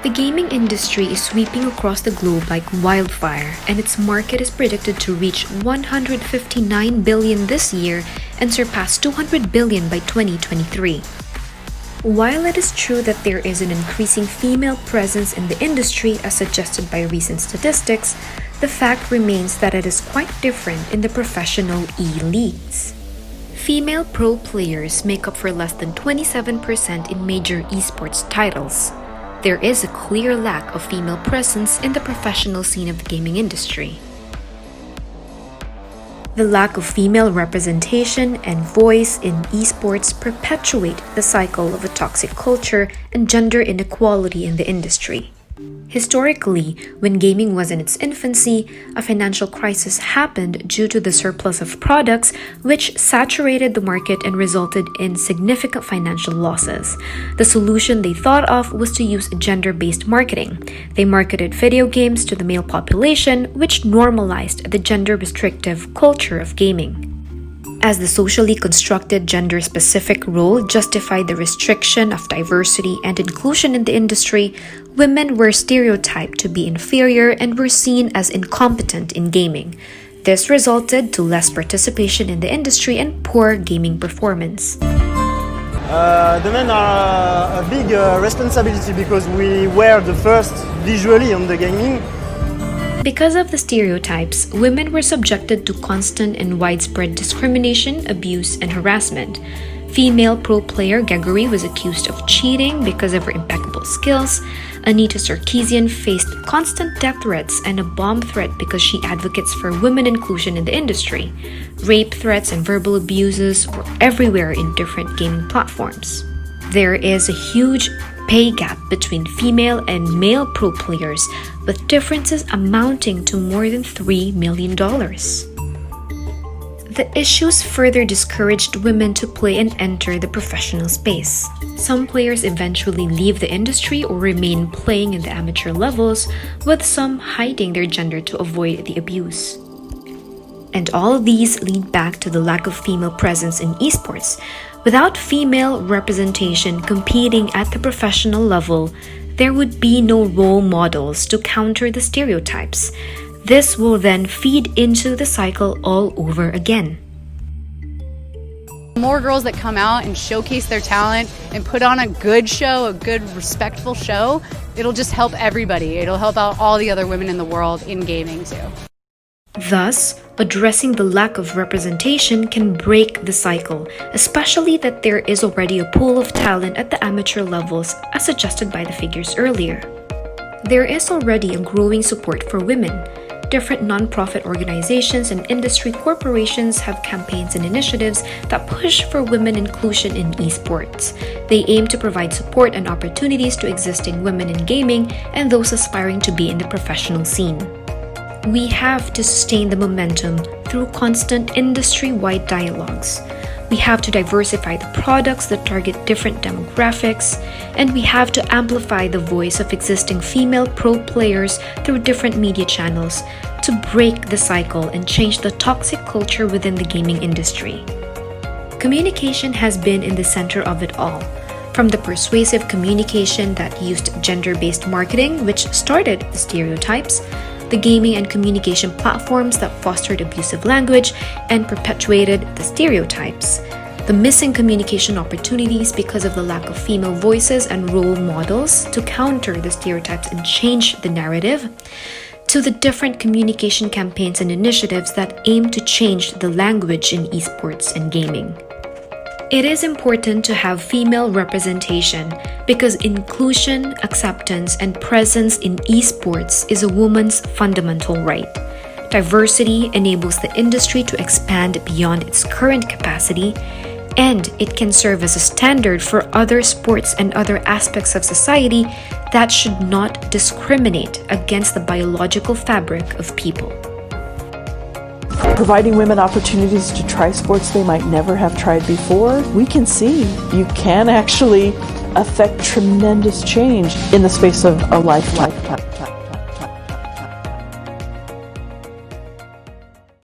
The gaming industry is sweeping across the globe like wildfire, and its market is predicted to reach $159 billion this year and surpass $200 billion by 2023. While it is true that there is an increasing female presence in the industry as suggested by recent statistics, the fact remains that it is quite different in the professional e-leagues. Female pro players make up for less than 27% in major esports titles. There is a clear lack of female presence in the professional scene of the gaming industry. The lack of female representation and voice in esports perpetuate the cycle of a toxic culture and gender inequality in the industry. Historically, when gaming was in its infancy, a financial crisis happened due to the surplus of products, which saturated the market and resulted in significant financial losses. The solution they thought of was to use gender-based marketing. They marketed video games to the male population, which normalized the gender-restrictive culture of gaming. As the socially constructed gender-specific role justified the restriction of diversity and inclusion in the industry, women were stereotyped to be inferior and were seen as incompetent in gaming. This resulted to less participation in the industry and poor gaming performance. The men are a big responsibility because we were the first visually on the gaming. Because of the stereotypes, women were subjected to constant and widespread discrimination, abuse, and harassment. Female pro player Gregory was accused of cheating because of her impeccable skills. Anita Sarkeesian faced constant death threats and a bomb threat because she advocates for women inclusion in the industry. Rape threats and verbal abuses were everywhere in different gaming platforms. There is a huge pay gap between female and male pro players, with differences amounting to more than $3 million. The issues further discouraged women to play and enter the professional space. Some players eventually leave the industry or remain playing in the amateur levels, with some hiding their gender to avoid the abuse. And all of these lead back to the lack of female presence in esports. Without female representation competing at the professional level, there would be no role models to counter the stereotypes. This will then feed into the cycle all over again. More girls that come out and showcase their talent and put on a good show, a good, respectful show, it'll just help everybody. It'll help out all the other women in the world in gaming too. Thus, addressing the lack of representation can break the cycle, especially that there is already a pool of talent at the amateur levels as suggested by the figures earlier. There is already a growing support for women. Different non-profit organizations and industry corporations have campaigns and initiatives that push for women inclusion in esports. They aim to provide support and opportunities to existing women in gaming and those aspiring to be in the professional scene. We have to sustain the momentum through constant industry-wide dialogues. We have to diversify the products that target different demographics, and we have to amplify the voice of existing female pro players through different media channels to break the cycle and change the toxic culture within the gaming industry. Communication has been in the center of it all. From the persuasive communication that used gender-based marketing, which started the stereotypes, the gaming and communication platforms that fostered abusive language and perpetuated the stereotypes, the missing communication opportunities because of the lack of female voices and role models to counter the stereotypes and change the narrative, to the different communication campaigns and initiatives that aim to change the language in esports and gaming. It is important to have female representation because inclusion, acceptance, and presence in esports is a woman's fundamental right. Diversity enables the industry to expand beyond its current capacity, and it can serve as a standard for other sports and other aspects of society that should not discriminate against the biological fabric of people. Providing women opportunities to try sports they might never have tried before, we can see you can actually affect tremendous change in the space of a lifetime.